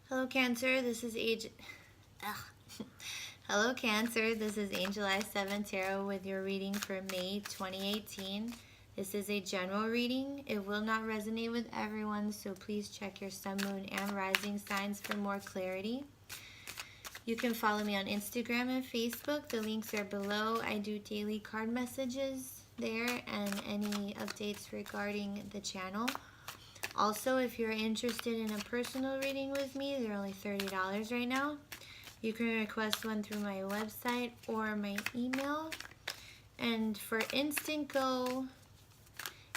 Hello Cancer, this is Hello Cancer, this is Angel Eye 7 Tarot with your reading for May 2018. This is a general reading. It will not resonate with everyone, so please check your sun, moon, and rising signs for more clarity. You can follow me on Instagram and Facebook. The links are below. I do daily card messages there and any updates regarding the channel. Also, if you're interested in a personal reading with me, they're only $30 right now. You can request one through my website or my email. And for Instantgo,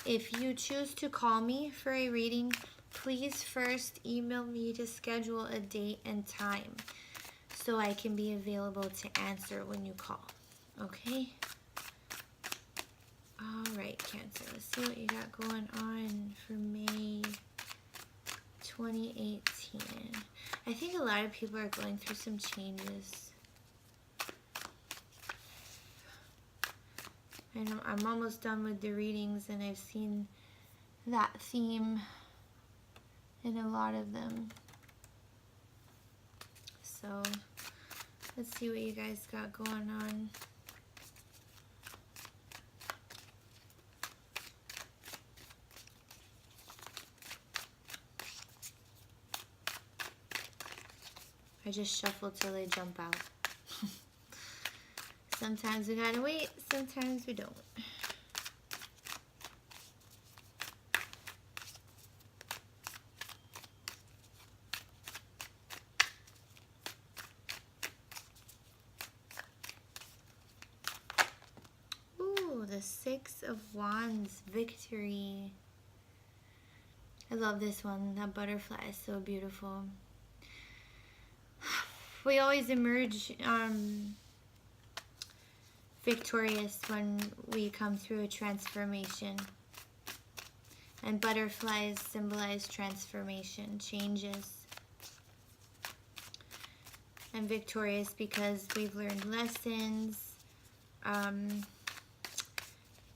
if you choose to call me for a reading, please first email me to schedule a date and time so I can be available to answer when you call. Okay? Alright, Cancer, let's see what you got going on for May 2018. I think a lot of people are going through some changes. I know I'm almost done with the readings and I've seen that theme in a lot of them. So let's see what you guys got going on. I just shuffle till they jump out. Sometimes we gotta wait, sometimes we don't. Ooh, the Six of Wands, victory. I love this one. That butterfly is so beautiful. We always emerge victorious when we come through a transformation. And butterflies symbolize transformation, changes. And victorious because we've learned lessons.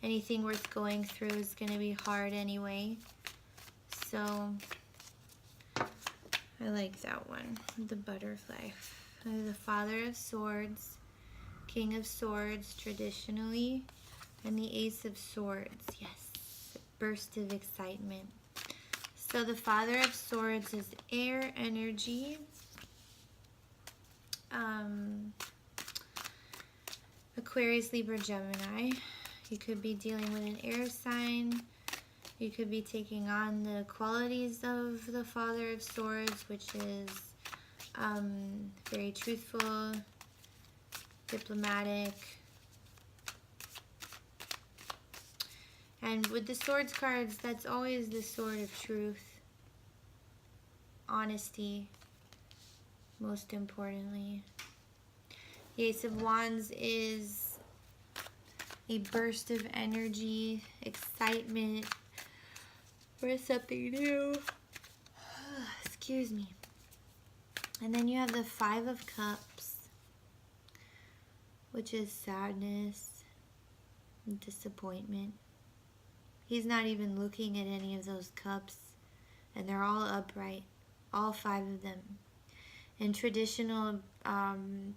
Anything worth going through is going to be hard anyway. So I like that one, the butterfly. The Father of Swords, King of Swords traditionally, and the Ace of Swords. Yes, burst of excitement. So the Father of Swords is air energy. Aquarius, Libra, Gemini. You could be dealing with an air sign. You could be taking on the qualities of the Father of Swords, which is very truthful, diplomatic. And with the Swords cards, that's always the sword of truth. Honesty, most importantly. The Ace of Wands is a burst of energy, excitement for something new. Excuse me. And then you have the Five of Cups, which is sadness and disappointment. He's not even looking at any of those cups, and they're all upright, all 5 of them. In traditional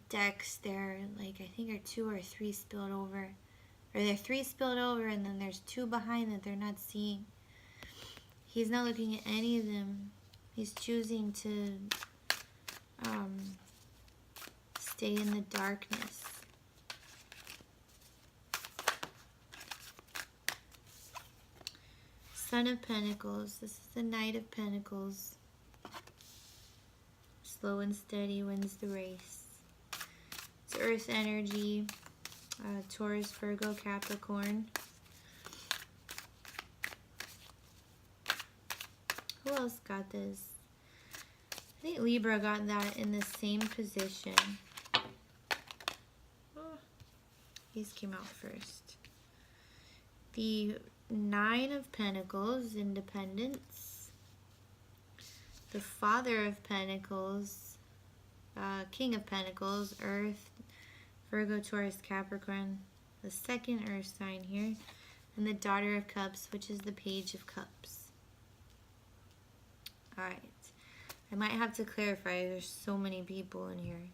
decks, they're like, I think are 2 or 3 spilled over. Or they're 3 spilled over, and then there's 2 behind that they're not seeing. He's not looking at any of them. He's choosing to stay in the darkness. Son of Pentacles. This is the Knight of Pentacles. Slow and steady wins the race. It's Earth energy. Taurus, Virgo, Capricorn. Who else got this? I think Libra got that in the same position. Oh, these came out first. The Nine of Pentacles, Independence. The Father of Pentacles, King of Pentacles, Earth, Virgo, Taurus, Capricorn. The second Earth sign here. And the Daughter of Cups, which is the Page of Cups. Alright. I might have to clarify. There's so many people in here.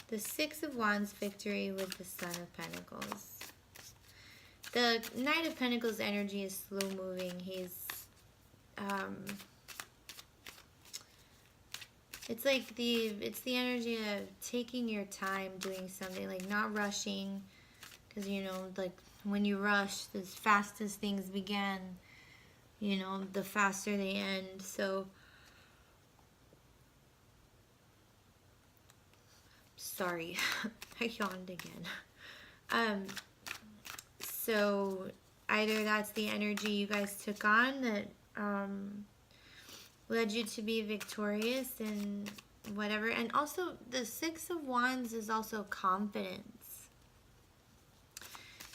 The Six of Wands victory with the Son of Pentacles. The Knight of Pentacles energy is slow moving. He's it's like it's the energy of taking your time doing something, like not rushing, because you know, like when you rush, as fast as things begin, you know, the faster they end. So sorry, I yawned again. So either that's the energy you guys took on that led you to be victorious and whatever. And also the Six of Wands is also confidence,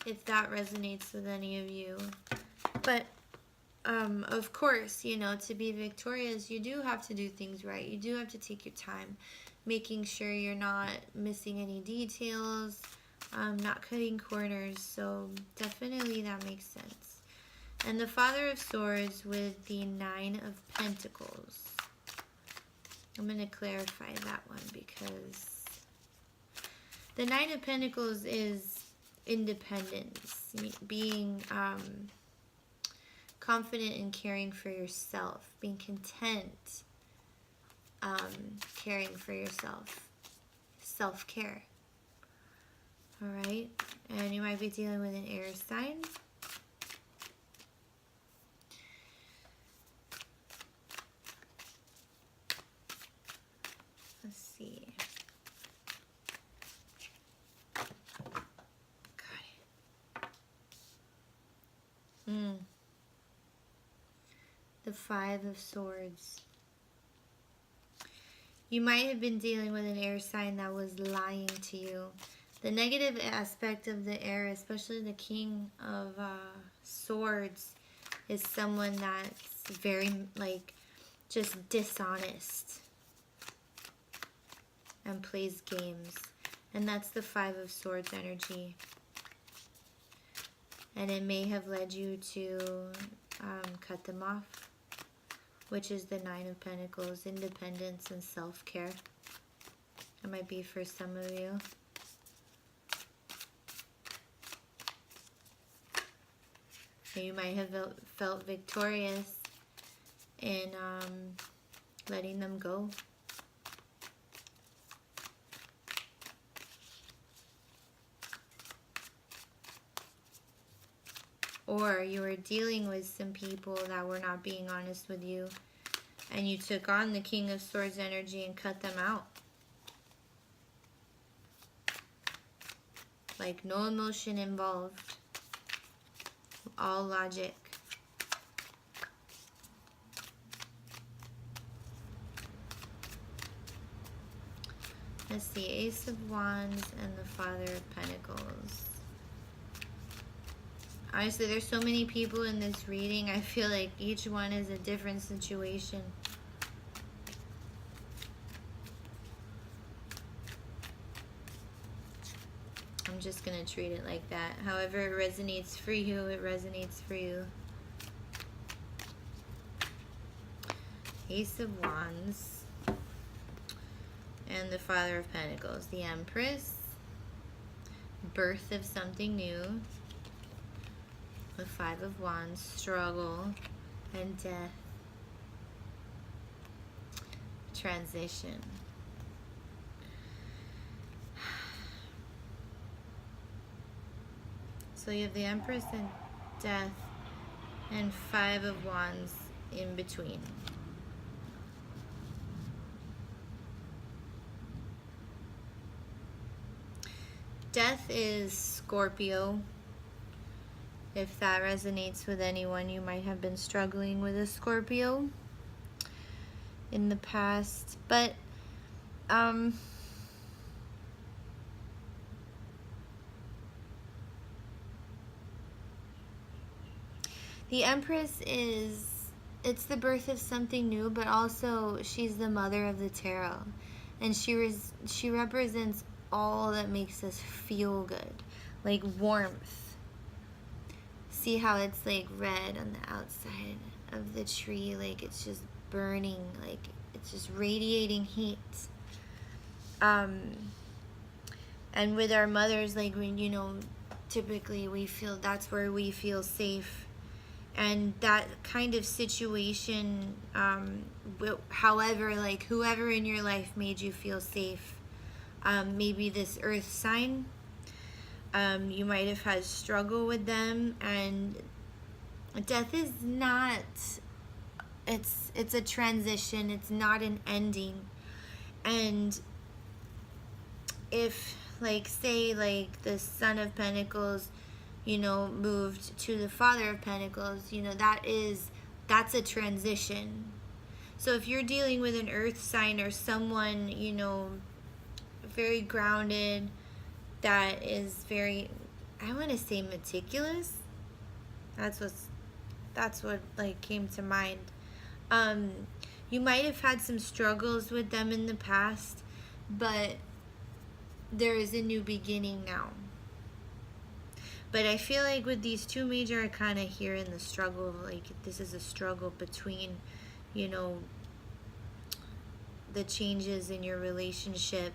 if that resonates with any of you. But of course, you know, to be victorious, you do have to do things right. You do have to take your time, making sure you're not missing any details, not cutting corners. So definitely that makes sense. And the Father of Swords with the Nine of Pentacles. I'm going to clarify that one because the Nine of Pentacles is independence, being confident in caring for yourself, being content, caring for yourself, self-care. All right, and you might be dealing with an air sign. Let's see. Got it. The Five of Swords. You might have been dealing with an air sign that was lying to you. The negative aspect of the air, especially the King of Swords, is someone that's very, like, just dishonest and plays games. And that's the Five of Swords energy. And it may have led you to cut them off, which is the Nine of Pentacles, independence and self-care. That might be for some of you. You might have felt victorious in letting them go. Or you were dealing with some people that were not being honest with you, and you took on the King of Swords energy and cut them out. Like no emotion involved. All logic. Let's see, Ace of Wands and the Father of Pentacles. Honestly, there's so many people in this reading. I feel like each one is a different situation. I'm just going to treat it like that. However it resonates for you, it resonates for you. Ace of Wands and the Father of Pentacles. The Empress. Birth of something new. The Five of Wands. Struggle and death. Transition. So you have the Empress and death and Five of Wands in between. Death is Scorpio. If that resonates with anyone, you might have been struggling with a Scorpio in the past. But the Empress it's the birth of something new, but also she's the mother of the tarot. And she represents all that makes us feel good. Like warmth, see how it's like red on the outside of the tree, like it's just burning, like it's just radiating heat. And with our mothers, like when, you know, typically we feel that's where we feel safe. And that kind of situation, however, like whoever in your life made you feel safe, maybe this earth sign, you might have had struggle with them, and death is not, it's a transition, it's not an ending. And if, like, say, like, the Son of Pentacles, you know, moved to the Father of Pentacles, you know, that's a transition. So if you're dealing with an earth sign or someone, you know, very grounded, that is very, I want to say meticulous. That's what like came to mind. You might have had some struggles with them in the past, but there is a new beginning now. But I feel like with these two major arcana here in the struggle, like this is a struggle between, you know, the changes in your relationship.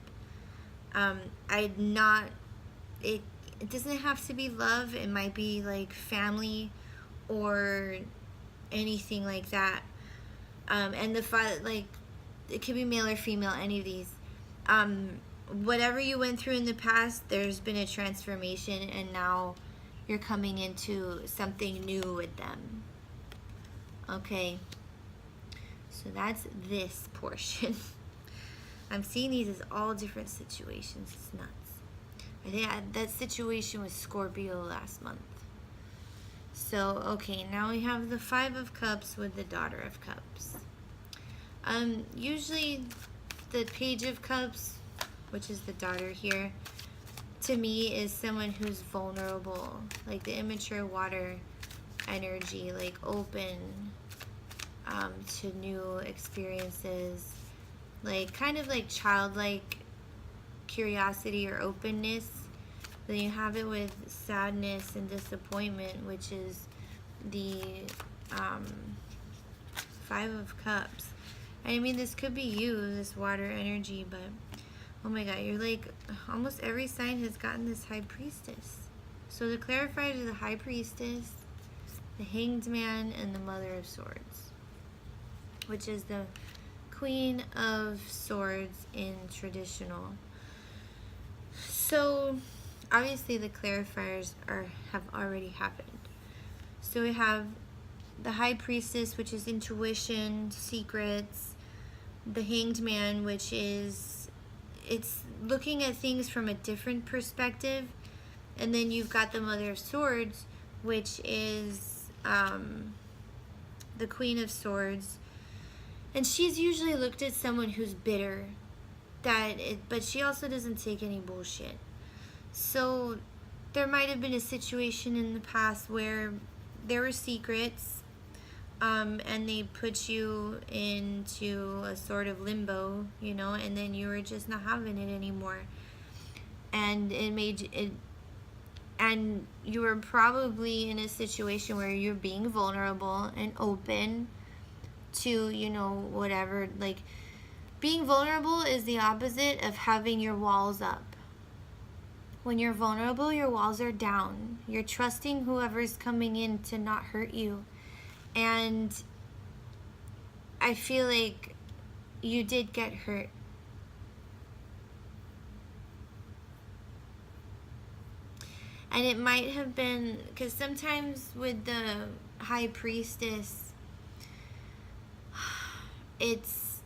It doesn't have to be love. It might be like family or anything like that. And the father, like, it could be male or female, any of these. Whatever you went through in the past, there's been a transformation, and now you're coming into something new with them. Okay, so that's this portion. I'm seeing these as all different situations. It's nuts. I think that situation was Scorpio last month. So, okay, now we have the Five of Cups with the Daughter of Cups. Usually the Page of Cups, which is the daughter here, to me is someone who's vulnerable, like the immature water energy, like open to new experiences, like kind of like childlike curiosity or openness. Then you have it with sadness and disappointment, which is the Five of Cups. I mean, this could be you, this water energy, but oh my god, you're like, almost every sign has gotten this High Priestess. So the clarifiers are the High Priestess, the Hanged Man, and the Mother of Swords, which is the Queen of Swords in traditional. So obviously the clarifiers have already happened. So we have the High Priestess, which is intuition, secrets, the Hanged Man, which is, it's looking at things from a different perspective, and then you've got the Mother of Swords, which is the Queen of Swords, and she's usually looked at someone who's bitter, but she also doesn't take any bullshit. So there might have been a situation in the past where there were secrets, and they put you into a sort of limbo, you know, and then you were just not having it anymore. And it made it, and you were probably in a situation where you're being vulnerable and open to, you know, whatever. Like, being vulnerable is the opposite of having your walls up. When you're vulnerable, your walls are down. You're trusting whoever's coming in to not hurt you. And I feel like you did get hurt. And it might have been, because sometimes with the High Priestess, it's,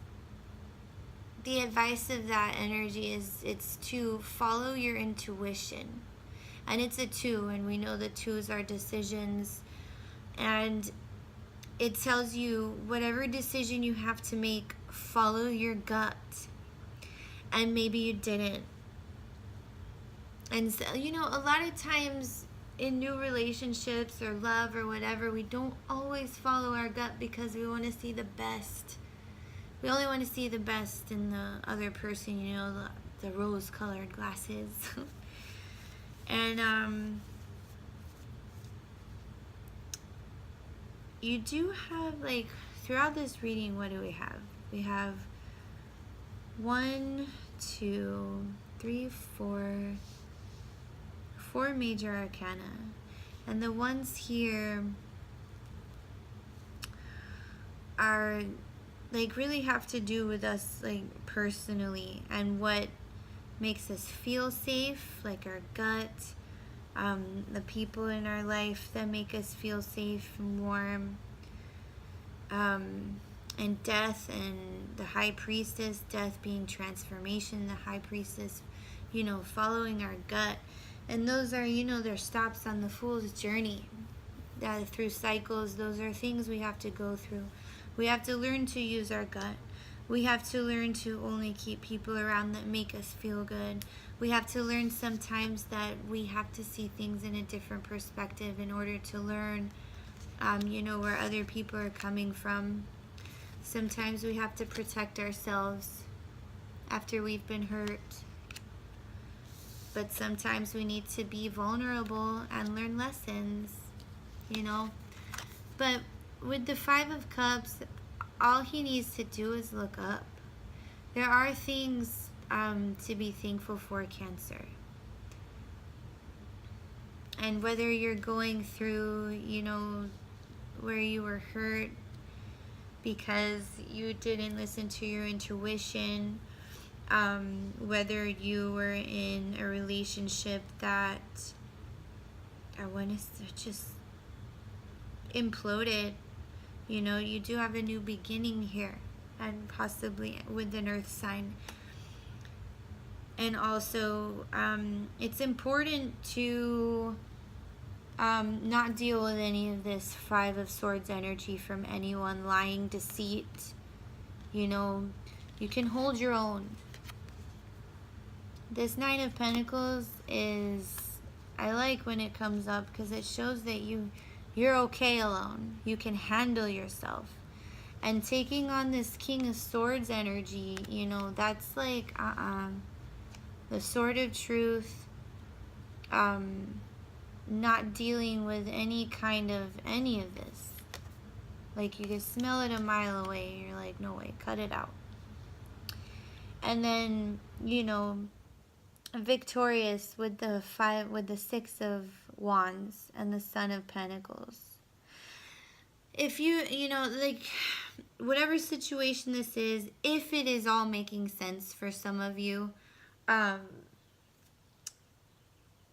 the advice of that energy is, it's to follow your intuition. And it's a 2, and we know that 2s are decisions. And it tells you whatever decision you have to make, follow your gut. And maybe you didn't. And so, you know, a lot of times in new relationships or love or whatever, we don't always follow our gut because we want to see the best. We only want to see the best in the other person, you know, the rose-colored glasses. And you do have, like, throughout this reading, what do we have? We have 1, 2, 3, 4 major arcana. And the ones here are, like, really have to do with us, like, personally, and what makes us feel safe, like our gut, the people in our life that make us feel safe and warm, and death, and the high priestess, death being transformation, the high priestess, you know, following our gut. And those are, you know, their stops on the fool's journey, that through cycles. Those are things we have to go through. We have to learn to use our gut. We have to learn to only keep people around that make us feel good. We have to learn sometimes that we have to see things in a different perspective in order to learn, you know, where other people are coming from. Sometimes we have to protect ourselves after we've been hurt. But sometimes we need to be vulnerable and learn lessons, you know. But with the 5 of Cups, all he needs to do is look up. There are things to be thankful for, Cancer. And whether you're going through, you know, where you were hurt because you didn't listen to your intuition, whether you were in a relationship that, I want to just imploded, you know, you do have a new beginning here, and possibly with an earth sign. And also, it's important to not deal with any of this 5 of Swords energy from anyone, lying, deceit. You know, you can hold your own. This 9 of Pentacles is, I like when it comes up because it shows that you're okay alone. You can handle yourself. And taking on this King of Swords energy, you know, that's like, the Sword of Truth, not dealing with any of this. Like, you can smell it a mile away. You're like, no way, cut it out. And then, you know, victorious with the 6 of Wands and the Son of Pentacles. If you know, like, whatever situation this is, if it is all making sense for some of you,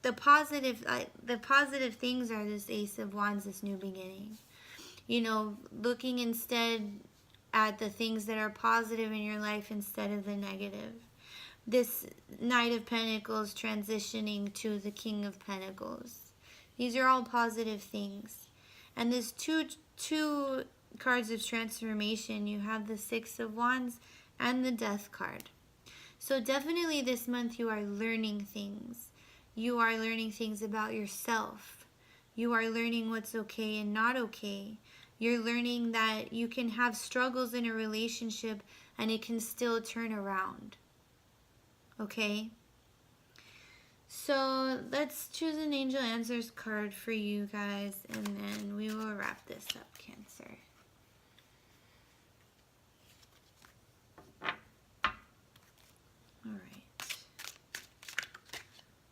the positive things are this Ace of Wands, this new beginning. You know, looking instead at the things that are positive in your life instead of the negative. This Knight of Pentacles transitioning to the King of Pentacles. These are all positive things. And this two cards of transformation, you have the 6 of Wands and the Death card. So definitely this month you are learning things. You are learning things about yourself. You are learning what's okay and not okay. You're learning that you can have struggles in a relationship and it can still turn around. Okay? So let's choose an Angel Answers card for you guys, and then we will wrap this up, Cancer. All right.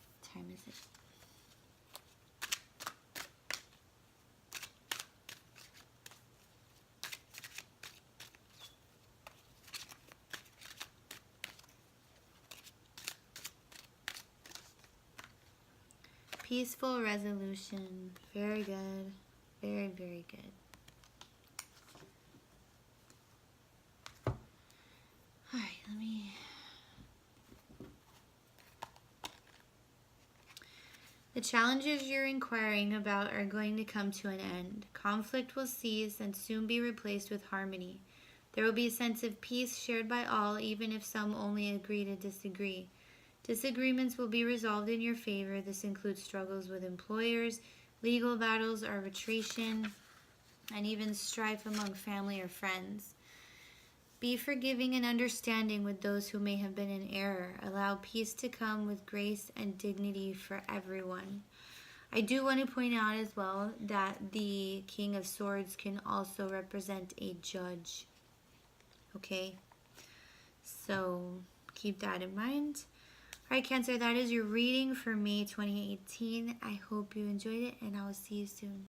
What time is it? Peaceful resolution. Very good. Very, very good. All right, let me... The challenges you're inquiring about are going to come to an end. Conflict will cease and soon be replaced with harmony. There will be a sense of peace shared by all, even if some only agree to disagree. Disagreements will be resolved in your favor. This includes struggles with employers, legal battles, arbitration, and even strife among family or friends. Be forgiving and understanding with those who may have been in error. Allow peace to come with grace and dignity for everyone. I do want to point out as well that the King of Swords can also represent a judge. Okay? So keep that in mind. Alright, Cancer, that is your reading for May 2018. I hope you enjoyed it, and I will see you soon.